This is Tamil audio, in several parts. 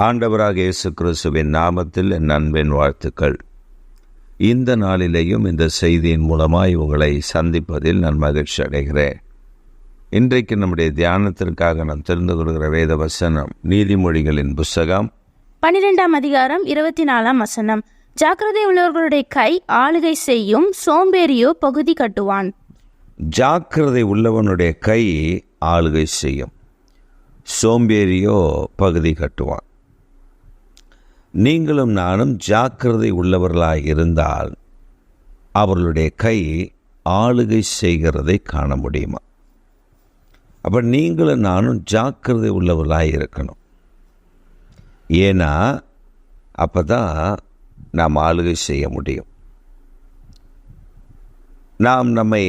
ஆண்டவராக இயேசு கிறிஸ்துவின் நாமத்தில் என் அன்பின் வாழ்த்துக்கள். இந்த நாளிலேயும் இந்த செய்தியின் மூலமாய் உங்களை சந்திப்பதில் நான் மகிழ்ச்சி அடைகிறேன். இன்றைக்கு நம்முடைய தியானத்திற்காக நாம் தெரிந்து கொள்கிற வேத வசனம் நீதிமொழிகளின் புஸ்தகம் 12ஆம் அதிகாரம் 24ஆம் வசனம். ஜாக்கிரதை உள்ளவர்களுடைய கை ஆளுகை செய்யும், சோம்பேறியோ பகுதி கட்டுவான். ஜாக்கிரதை உள்ளவனுடைய கை ஆளுகை செய்யும், சோம்பேறியோ பகுதி கட்டுவான். நீங்களும் நானும் ஜாக்கிரதை உள்ளவர்களாய் இருந்தால் அவர்களுடைய கை ஆளுகை செய்கிறதை காண முடியுமா? அப்போ நீங்களும் நானும் ஜாக்கிரதை உள்ளவர்களாய் இருக்கணும். ஏன்னா அப்போ தான் நாம் ஆளுகை செய்ய முடியும். நாம் நம்மை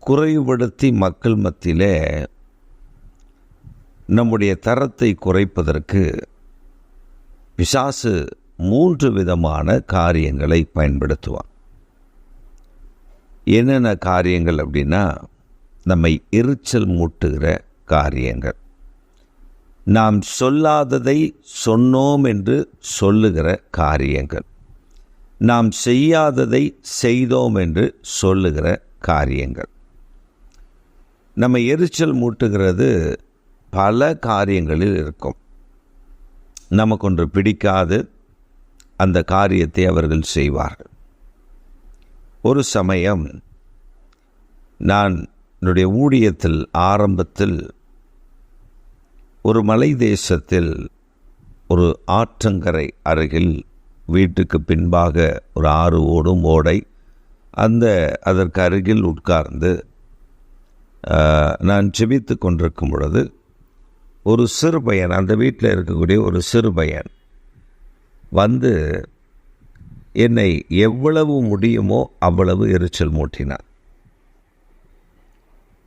குறைவுபடுத்தி மக்கள் மத்தியிலே நம்முடைய தரத்தை குறைப்பதற்கு பிசாசு 3 விதமான காரியங்களை பயன்படுத்துவான். என்னென்ன காரியங்கள் அப்படின்னா, நம்மை எரிச்சல் மூட்டுகிற காரியங்கள், நாம் சொல்லாததை சொன்னோம் என்று சொல்லுகிற காரியங்கள், நாம் செய்யாததை செய்தோம் என்று சொல்லுகிற காரியங்கள். நம்மை எரிச்சல் மூட்டுகிறது பல காரியங்களில் இருக்கும். நமக்கு ஒன்று பிடிக்காது, அந்த காரியத்தை அவர்கள் செய்வார்கள். ஒரு சமயம் நான் என்னுடைய ஊழியத்தில் ஆரம்பத்தில் ஒரு மலை தேசத்தில் ஒரு ஆற்றங்கரை அருகில் வீட்டுக்கு பின்பாக ஒரு ஆறு ஓடும் ஓடை, அதற்கு அருகில் உட்கார்ந்து நான் ஜெபித்து கொண்டிருக்கும் பொழுது ஒரு சிறு பையன், அந்த வீட்டில் இருக்கக்கூடிய ஒரு சிறு பையன் வந்து என்னை எவ்வளவு முடியுமோ அவ்வளவு எரிச்சல் மூட்டினார்.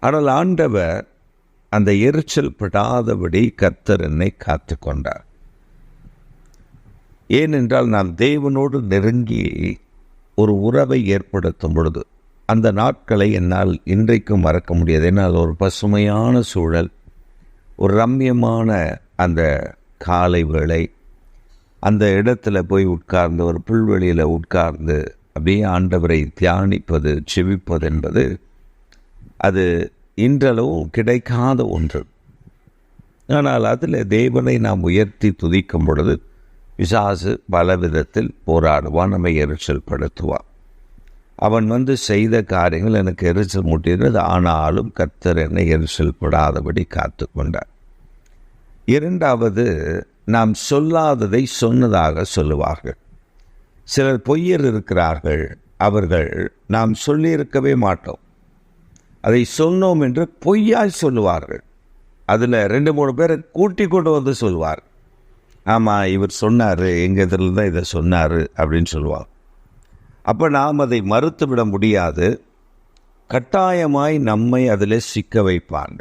ஆனால் ஆண்டவர் அந்த எரிச்சல் படாதபடி கர்த்தர் என்னை காத்து கொண்டார். ஏனென்றால் நான் தேவனோடு நெருங்கி ஒரு உறவை ஏற்படுத்தும் பொழுது அந்த நாட்களை என்னால் இன்றைக்கும் மறக்க முடியாது. ஏன்னா அது ஒரு பசுமையான சூழல், ஒரு ரம்யமான அந்த காலை வேளை, அந்த இடத்துல போய் உட்கார்ந்து ஒரு புல்வெளியில் உட்கார்ந்து அப்படியே ஆண்டவரை தியானிப்பது, செவிப்பது என்பது அது இன்றளவும் கிடைக்காத ஒன்று. ஆனால் அதில் தேவனை நாம் உயர்த்தி துதிக்கும் பொழுது பிசாசு பல விதத்தில் போராடுவான், நம்மை எரிச்சல் படுத்துவான். அவன் வந்து செய்த காரியங்கள் எனக்கு எரிச்சல் மூட்டினது, ஆனாலும் கர்த்தர் என்னை எரிச்சல் படாதபடி காத்து கொண்டார். இரண்டாவது, நாம் சொல்லாததை சொன்னதாக சொல்லுவார்கள். சிலர் பொய்யர் இருக்கிறார்கள். அவர்கள் நாம் சொல்லியிருக்கவே மாட்டோம், அதை சொன்னோம் என்று பொய்யாய் சொல்லுவார்கள். அதில் 2-3 பேரை கூட்டி கொண்டு வந்து சொல்லுவார். ஆமாம், இவர் சொன்னார், எங்கள் இதில் தான் இதை சொன்னார் அப்படின்னு சொல்லுவாங்க. அப்போ நாம் அதை மறுத்துவிட முடியாது. கட்டாயமாய் நம்மை அதில் சிக்க வைப்பாங்க.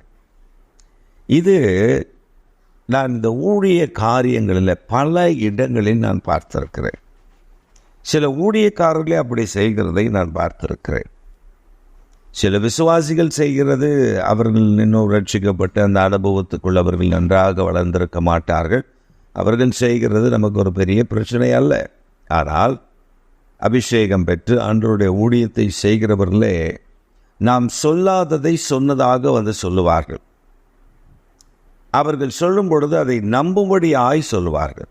இது நான் இந்த ஊழிய காரியங்களில் பல இடங்களில் நான் பார்த்திருக்கிறேன். சில ஊழியக்காரர்களே அப்படி செய்கிறதை நான் பார்த்திருக்கிறேன். சில விசுவாசிகள் செய்கிறது, அவர்கள் இன்னும் ரட்சிக்கப்பட்டு அந்த அனுபவத்துக்குள் அவர்கள் நன்றாக வளர்ந்திருக்க மாட்டார்கள். அவர்கள் செய்கிறது நமக்கு ஒரு பெரிய பிரச்சனை அல்ல. ஆனால் அபிஷேகம் பெற்று ஆண்டவருடைய ஊழியத்தை செய்கிறவர்களே நாம் சொல்லாததை சொன்னதாக வந்து சொல்லுவார்கள். அவர்கள் சொல்லும் பொழுது அதை நம்பும்படியாய் சொல்லுவார்கள்.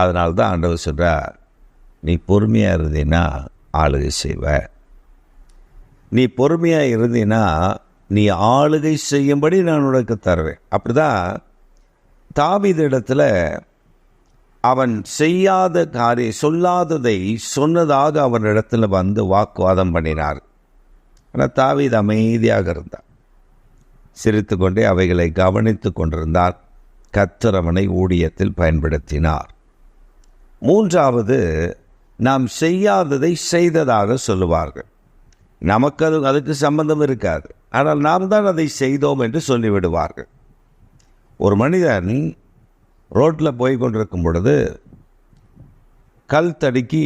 அதனால்தான் ஆண்டவர் சொல்றார், நீ பொறுமையாக இருந்தீன்னா ஆளுகை செய்வ. நீ பொறுமையாக இருந்தீன்னா நீ ஆளுகை செய்யும்படி நான் உனக்கு தருவேன். அப்படிதான் தாவீது இடத்துல அவன் செய்யாத சொல்லாததை சொன்னதாக அவனிடத்தில் வந்து வாக்குவாதம் பண்ணினார். ஆனால் தாவீது அமைதியாக இருந்தான், சிரித்து கொண்டே அவைகளை கவனித்து கொண்டிருந்தார். கர்த்தர் அவனை ஊழியத்தில் பயன்படுத்தினார். மூன்றாவது, நாம் செய்யாததை செய்ததாக சொல்லுவார்கள். நமக்கு அதுக்கு சம்பந்தம் இருக்காது, ஆனால் நாம் தான் அதை செய்தோம் என்று சொல்லிவிடுவார்கள். ஒரு மனிதன் ரோட்டில் போய் கொண்டிருக்கும் பொழுது கல் தடுக்கி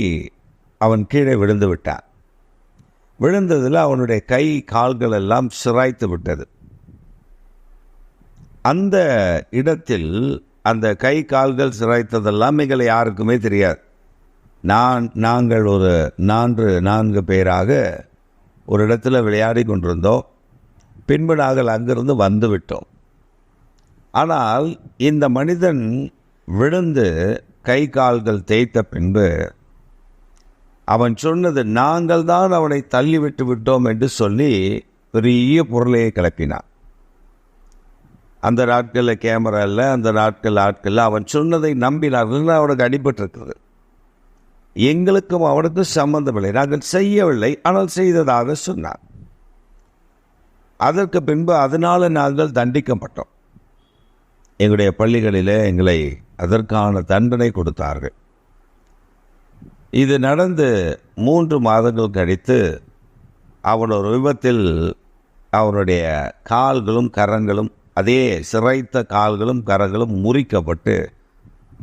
அவன் கீழே விழுந்து விட்டான். விழுந்ததில் அவனுடைய கை கால்கள் எல்லாம் சிராய்த்து விட்டது. அந்த இடத்தில் அந்த கை கால்கள் சிரைத்ததெல்லாம் எங்களை யாருக்குமே தெரியாது. நாங்கள் ஒரு 4 பேராக ஒரு இடத்துல விளையாடி கொண்டிருந்தோம். பின்பு நாங்கள் அங்கிருந்து வந்து விட்டோம். ஆனால் இந்த மனிதன் விழுந்து கை கால்கள் தேய்த்த பின்பு அவன் சொன்னது, நாங்கள் தான் அவனை தள்ளிவிட்டு விட்டோம் என்று சொல்லி பெரிய பொருளையை கிளப்பினான். அந்த நாட்களில் கேமரா இல்லை, அந்த ஆட்களில் அவன் சொன்னதை நம்பினார்கள். அவனுக்கு அடிபட்டிருக்கிறது. எங்களுக்கும் அவனுக்கும் சம்பந்தமில்லை, நாங்கள் செய்யவில்லை, ஆனால் செய்ததாக சொன்னான். அதற்கு பின்பு அதனால் நாங்கள் தண்டிக்கப்பட்டோம். எங்களுடைய பள்ளிகளிலே எங்களை அதற்கான தண்டனை கொடுத்தார்கள். இது நடந்து 3 மாதங்கள் கழித்து அவன் ஒரு விபத்தில் அவனுடைய கால்களும் கரங்களும், அதே சிரைத்த கால்களும் கரங்களும் முறிக்கப்பட்டு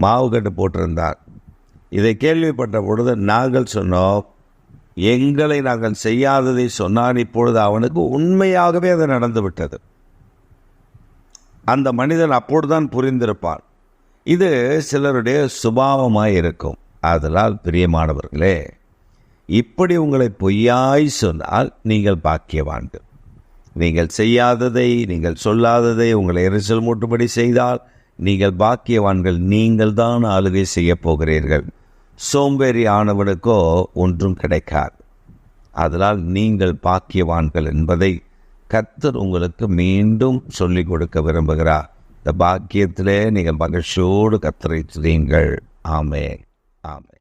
மாவு கட்டு போட்டிருந்தார். இதை கேள்விப்பட்ட பொழுது நாங்கள் சொன்னோம், எங்களை நாங்கள் செய்யாததை சொன்னான். இப்பொழுது அவனுக்கு உண்மையாகவே அது நடந்து விட்டது. அந்த மனிதன் அப்பொழுதுதான் புரிந்திருப்பான். இது சிலருடைய சுபாவமாய் இருக்கும். அதனால் பிரியமானவர்களே, இப்படி உங்களை பொய்யாய் சொன்னால் நீங்கள் பாக்கியவான்கள். நீங்கள் செய்யாததை, நீங்கள் சொல்லாததை உங்களை எரிச்சல் மூட்டும்படி செய்தால் நீங்கள் பாக்கியவான்கள். நீங்கள் தான் ஆளுகை செய்ய போகிறீர்கள். சோம்பேறி ஆனவனுக்கோ ஒன்றும் கிடைக்காது. அதனால் நீங்கள் பாக்கியவான்கள் என்பதை கர்த்தர் உங்களுக்கு மீண்டும் சொல்லிக் கொடுக்க விரும்புகிறார். இந்த பாக்கியத்திலே நீங்கள் மகிழ்ச்சியோடு கர்த்தரை துதியுங்கள். ஆமென், ஆமென்.